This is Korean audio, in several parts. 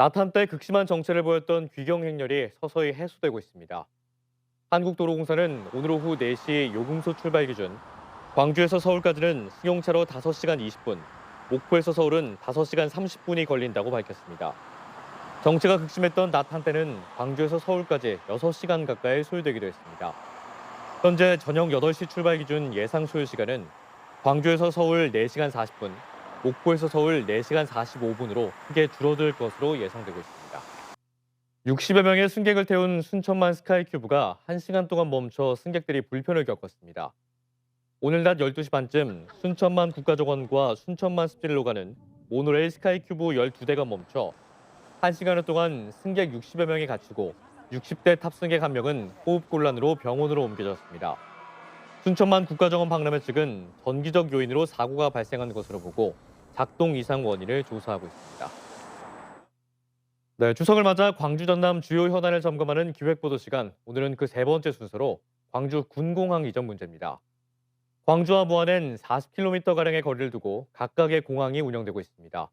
낮 한때 극심한 정체를 보였던 귀경 행렬이 서서히 해소되고 있습니다. 한국도로공사는 오늘 오후 4시 요금소 출발 기준 광주에서 서울까지는 승용차로 5시간 20분, 목포에서 서울은 5시간 30분이 걸린다고 밝혔습니다. 정체가 극심했던 낮 한때는 광주에서 서울까지 6시간 가까이 소요되기도 했습니다. 현재 저녁 8시 출발 기준 예상 소요 시간은 광주에서 서울 4시간 40분, 목포에서 서울 4시간 45분으로 크게 줄어들 것으로 예상되고 있습니다. 60여 명의 승객을 태운 순천만 스카이큐브가 1시간 동안 멈춰 승객들이 불편을 겪었습니다. 오늘 낮 12시 반쯤 순천만 국가정원과 순천만 습지로 가는 모노레일 스카이큐브 12대가 멈춰 1시간 동안 승객 60여 명이 갇히고 60대 탑승객 1명은 호흡곤란으로 병원으로 옮겨졌습니다. 순천만 국가정원 박람회 측은 전기적 요인으로 사고가 발생한 것으로 보고 작동 이상 원인을 조사하고 있습니다. 네, 추석을 맞아 광주 전남 주요 현안을 점검하는 기획보도 시간. 오늘은 그 세 번째 순서로 광주 군공항 이전 문제입니다. 광주와 무안엔 40km가량의 거리를 두고 각각의 공항이 운영되고 있습니다.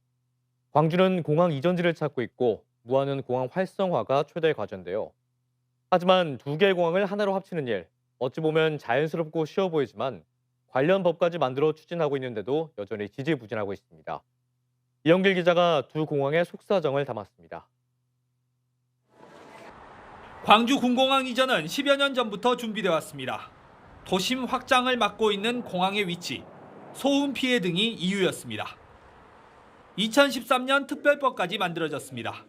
광주는 공항 이전지를 찾고 있고 무안은 공항 활성화가 최대 과제인데요. 하지만 두 개의 공항을 하나로 합치는 일, 어찌 보면 자연스럽고 쉬워 보이지만 관련 법까지 만들어 추진하고 있는데도 여전히 지지부진하고 있습니다. 이영길 기자가 두 공항의 속사정을 담았습니다. 광주 군공항 이전은 10여 년 전부터 준비돼 왔습니다. 도심 확장을 막고 있는 공항의 위치, 소음 피해 등이 이유였습니다. 2013년 특별법까지 만들어졌습니다.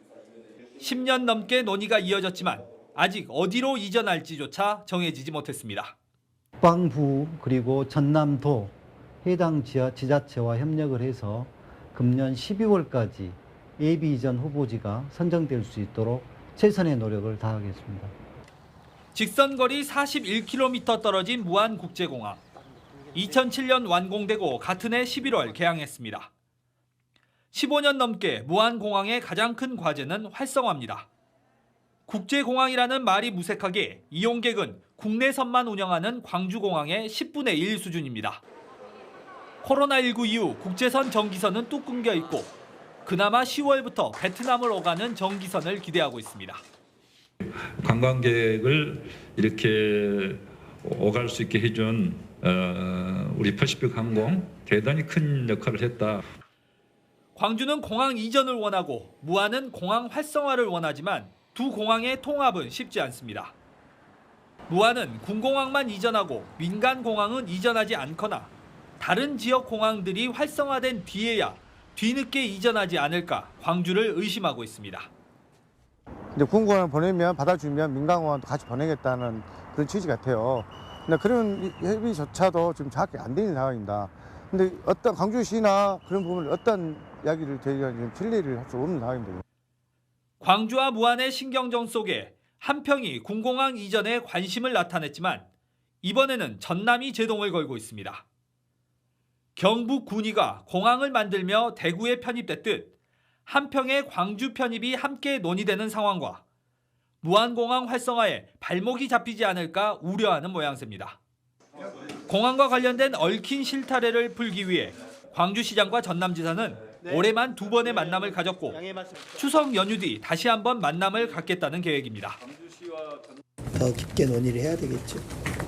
10년 넘게 논의가 이어졌지만 아직 어디로 이전할지조차 정해지지 못했습니다. 국방부 그리고 전남도 해당 지자체와 협력을 해서 금년 12월까지 예비 이전 후보지가 선정될 수 있도록 최선의 노력을 다하겠습니다. 직선거리 41km 떨어진 무안국제공항. 2007년 완공되고 같은 해 11월 개항했습니다. 15년 넘게 무안공항의 가장 큰 과제는 활성화입니다. 국제공항이라는 말이 무색하게 이용객은 국내선만 운영하는 광주공항의 10분의 1 수준입니다. 코로나19 이후 국제선 정기선은 뚝 끊겨 있고 그나마 10월부터 베트남을 오가는 정기선을 기대하고 있습니다. 관광객을 이렇게 오갈 수 있게 해준 우리 퍼시픽 항공 대단히 큰 역할을 했다. 광주는 공항 이전을 원하고 무안은 공항 활성화를 원하지만 두 공항의 통합은 쉽지 않습니다. 무안은 군공항만 이전하고 민간 공항은 이전하지 않거나 다른 지역 공항들이 활성화된 뒤에야 뒤늦게 이전하지 않을까 광주를 의심하고 있습니다. 이제 군공항을 보내면 받아주면 민간공항도 같이 보내겠다는 그런 취지 같아요. 근데 그런 협의조차도 지금 정확히 안 되는 상황입니다. 근데 어떤 광주시나 그런 부분을 어떤 이야기를 저희가 지금 신뢰를 할 수 없는 상황입니다. 광주와 무안의 신경전 속에 한평이 군공항 이전에 관심을 나타냈지만 이번에는 전남이 제동을 걸고 있습니다. 경북 군위가 공항을 만들며 대구에 편입됐듯 한평의 광주 편입이 함께 논의되는 상황과 무안공항 활성화에 발목이 잡히지 않을까 우려하는 모양새입니다. 공항과 관련된 얽힌 실타래를 풀기 위해 광주시장과 전남지사는 올해만 2번의 만남을 가졌고 추석 연휴 뒤 다시 한번 만남을 갖겠다는 계획입니다. 더 깊게 논의를 해야 되겠죠.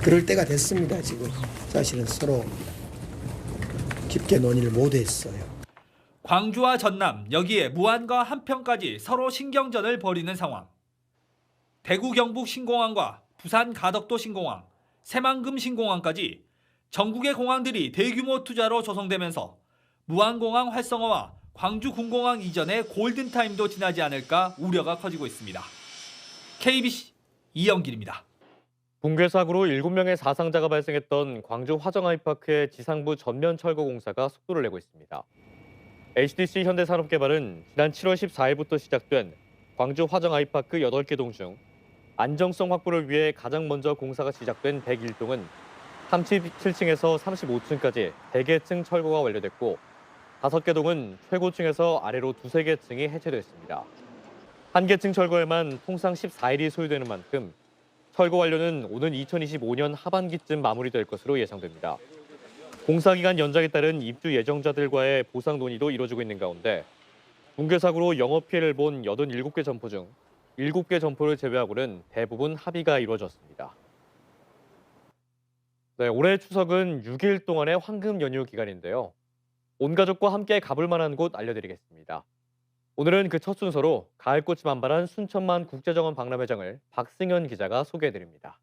그럴 때가 됐습니다. 지금 사실은 서로 깊게 논의를 못 했어요. 광주와 전남, 여기에 무안과 한평까지 서로 신경전을 벌이는 상황. 대구 경북 신공항과 부산 가덕도 신공항, 새만금 신공항까지 전국의 공항들이 대규모 투자로 조성되면서 무안공항 활성화와 광주 군공항 이전의 골든타임도 지나지 않을까 우려가 커지고 있습니다. KBC 이영길입니다. 붕괴 사고로 7명의 사상자가 발생했던 광주 화정아이파크의 지상부 전면 철거 공사가 속도를 내고 있습니다. HDC 현대산업개발은 지난 7월 14일부터 시작된 광주 화정아이파크 8개 동 중 안정성 확보를 위해 가장 먼저 공사가 시작된 101동은 37층에서 35층까지 대개층 철거가 완료됐고 5개 동은 최고층에서 아래로 2-3개 층이 해체됐습니다. 한 개층 철거에만 통상 14일이 소요되는 만큼 철거 완료는 오는 2025년 하반기쯤 마무리될 것으로 예상됩니다. 공사 기간 연장에 따른 입주 예정자들과의 보상 논의도 이뤄지고 있는 가운데 붕괴 사고로 영업 피해를 본 87개 점포 중 7개 점포를 제외하고는 대부분 합의가 이루어졌습니다. 네, 올해 추석은 6일 동안의 황금 연휴 기간인데요. 온 가족과 함께 가볼 만한 곳 알려드리겠습니다. 오늘은 그 첫 순서로 가을꽃이 만발한 순천만 국제정원 박람회장을 박승현 기자가 소개해드립니다.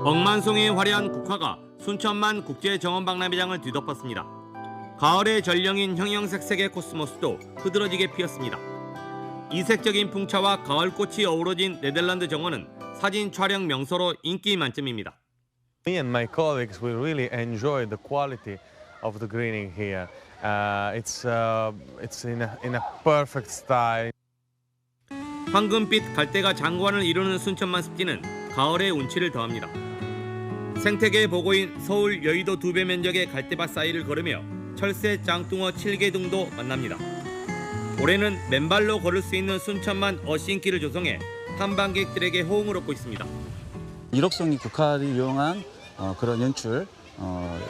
억만송이의 화려한 국화가 순천만 국제정원박람회장을 뒤덮었습니다. 가을의 전령인 형형색색의 코스모스도 흐드러지게 피었습니다. 이색적인 풍차와 가을꽃이 어우러진 네덜란드 정원은 사진 촬영 명소로 인기 만점입니다. Me and my colleagues will really enjoy the quality of the greening here. It's in a perfect style. 황금빛 갈대가 장관을 이루는 순천만 습지는 가을의 운치를 더합니다. 생태계 보고인 서울 여의도 2배 면적의 갈대밭 사이를 걸으며 철새 짱뚱어 7개둥도 만납니다. 올해는 맨발로 걸을 수 있는 순천만 어신길을 조성해 탐방객들에게 호응을 얻고 있습니다. 일억송이 국화를 이용한 그런 연출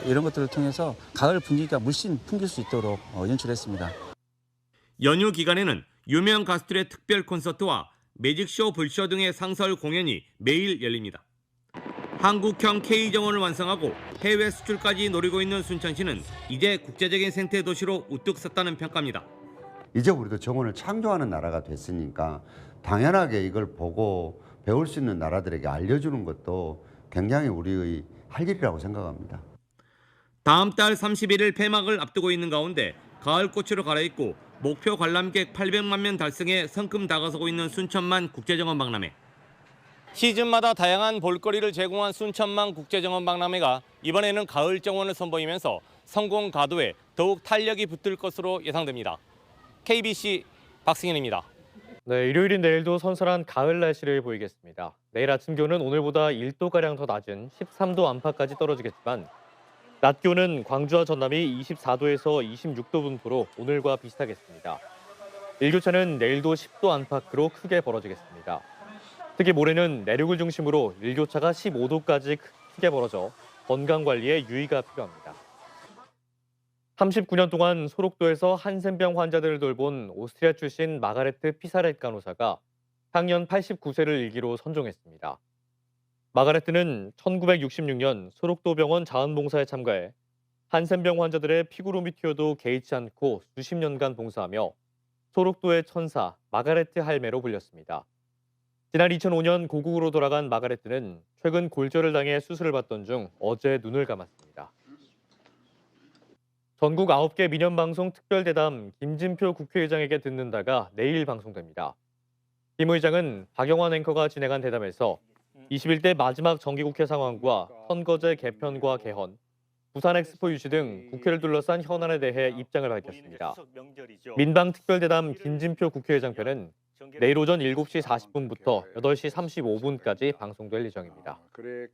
이런 것들을 통해서 가을 분위기가 물씬 풍길 수 있도록 연출했습니다. 연휴 기간에는 유명 가수들의 특별 콘서트와 매직쇼, 불쇼 등의 상설 공연이 매일 열립니다. 한국형 K정원을 완성하고 해외 수출까지 노리고 있는 순천시는 이제 국제적인 생태 도시로 우뚝 섰다는 평가입니다. 이제 우리도 정원을 창조하는 나라가 됐으니까 당연하게 이걸 보고 배울 수 있는 나라들에게 알려주는 것도 굉장히 우리의 할 일이라고 생각합니다. 다음 달 31일 폐막을 앞두고 있는 가운데 가을꽃으로 갈아입고 목표 관람객 800만 명 달성에 성큼 다가서고 있는 순천만 국제정원 박람회. 시즌마다 다양한 볼거리를 제공한 순천만 국제정원 박람회가 이번에는 가을 정원을 선보이면서 성공 가도에 더욱 탄력이 붙을 것으로 예상됩니다. KBC 박승현입니다. 네, 일요일인 내일도 선선한 가을 날씨를 보이겠습니다. 내일 아침 기온은 오늘보다 1도가량 더 낮은 13도 안팎까지 떨어지겠지만 낮 기온은 광주와 전남이 24도에서 26도 분포로 오늘과 비슷하겠습니다. 일교차는 내일도 10도 안팎으로 크게 벌어지겠습니다. 특히 모레는 내륙을 중심으로 일교차가 15도까지 크게 벌어져 건강관리에 유의가 필요합니다. 39년 동안 소록도에서 한센병 환자들을 돌본 오스트리아 출신 마가레트 피사렛 간호사가 향년 89세를 일기로 선종했습니다. 마가레트는 1966년 소록도 병원 자원봉사에 참가해 한센병 환자들의 피구름이 튀어도 개의치 않고 수십 년간 봉사하며 소록도의 천사 마가레트 할매로 불렸습니다. 지난 2005년 고국으로 돌아간 마가레트는 최근 골절을 당해 수술을 받던 중 어제 눈을 감았습니다. 전국 9개 민연방송 특별대담 김진표 국회의장에게 듣는다가 내일 방송됩니다. 김 의장은 박영환 앵커가 진행한 대담에서 21대 마지막 정기국회 상황과 선거제 개편과 개헌, 부산 엑스포 유치 등 국회를 둘러싼 현안에 대해 입장을 밝혔습니다. 민방 특별대담 김진표 국회의장 편은 내일 오전 7시 40분부터 8시 35분까지 방송될 예정입니다.